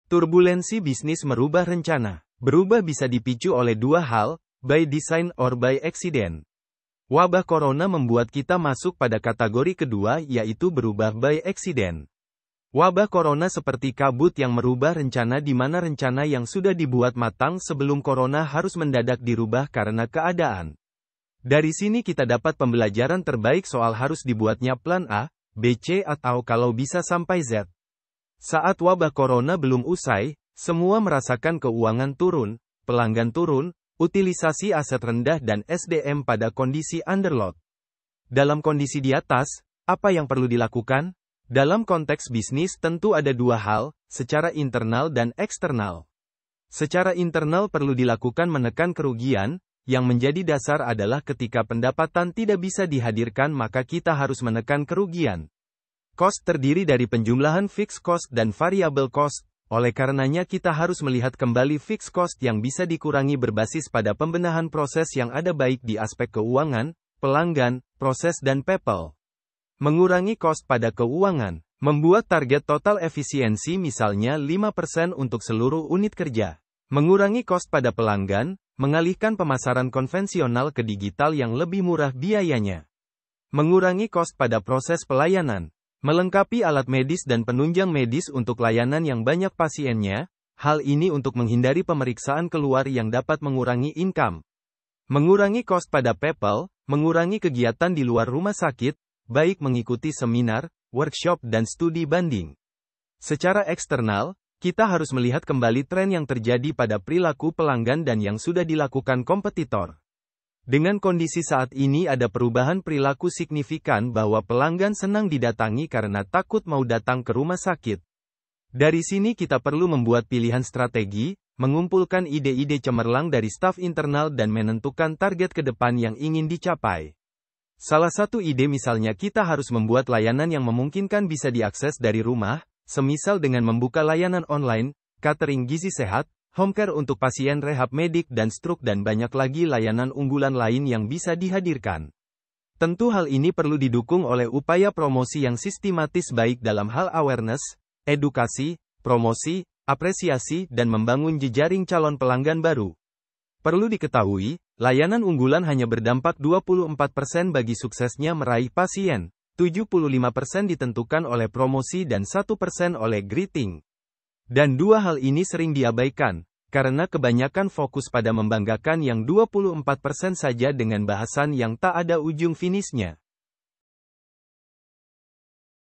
Turbulensi bisnis merubah rencana. Berubah bisa dipicu oleh dua hal, by design or by accident. Wabah corona membuat kita masuk pada kategori kedua yaitu berubah by accident. Wabah corona seperti kabut yang merubah rencana di mana rencana yang sudah dibuat matang sebelum corona harus mendadak dirubah karena keadaan. Dari sini kita dapat pembelajaran terbaik soal harus dibuatnya plan A, B, C atau kalau bisa sampai Z. Saat wabah corona belum usai, semua merasakan keuangan turun, pelanggan turun, utilisasi aset rendah dan SDM pada kondisi underload. Dalam kondisi di atas, apa yang perlu dilakukan? Dalam konteks bisnis tentu ada dua hal, secara internal dan eksternal. Secara internal perlu dilakukan menekan kerugian, yang menjadi dasar adalah ketika pendapatan tidak bisa dihadirkan maka kita harus menekan kerugian. Cost terdiri dari penjumlahan fixed cost dan variable cost, oleh karenanya kita harus melihat kembali fixed cost yang bisa dikurangi berbasis pada pembenahan proses yang ada baik di aspek keuangan, pelanggan, proses dan people. Mengurangi cost pada keuangan, membuat target total efisiensi misalnya 5% untuk seluruh unit kerja. Mengurangi cost pada pelanggan, mengalihkan pemasaran konvensional ke digital yang lebih murah biayanya. Mengurangi cost pada proses pelayanan, melengkapi alat medis dan penunjang medis untuk layanan yang banyak pasiennya, hal ini untuk menghindari pemeriksaan keluar yang dapat mengurangi income. Mengurangi cost pada people, mengurangi kegiatan di luar rumah sakit, baik mengikuti seminar, workshop dan studi banding. Secara eksternal, kita harus melihat kembali tren yang terjadi pada perilaku pelanggan dan yang sudah dilakukan kompetitor. Dengan kondisi saat ini ada perubahan perilaku signifikan bahwa pelanggan senang didatangi karena takut mau datang ke rumah sakit. Dari sini kita perlu membuat pilihan strategi, mengumpulkan ide-ide cemerlang dari staf internal dan menentukan target ke depan yang ingin dicapai. Salah satu ide misalnya kita harus membuat layanan yang memungkinkan bisa diakses dari rumah, semisal dengan membuka layanan online, catering gizi sehat, home care untuk pasien rehab medik dan stroke dan banyak lagi layanan unggulan lain yang bisa dihadirkan. Tentu hal ini perlu didukung oleh upaya promosi yang sistematis baik dalam hal awareness, edukasi, promosi, apresiasi dan membangun jejaring calon pelanggan baru. Perlu diketahui, layanan unggulan hanya berdampak 24% bagi suksesnya meraih pasien. 75% ditentukan oleh promosi dan 1% oleh greeting. Dan dua hal ini sering diabaikan, karena kebanyakan fokus pada membanggakan yang 24% saja dengan bahasan yang tak ada ujung finishnya.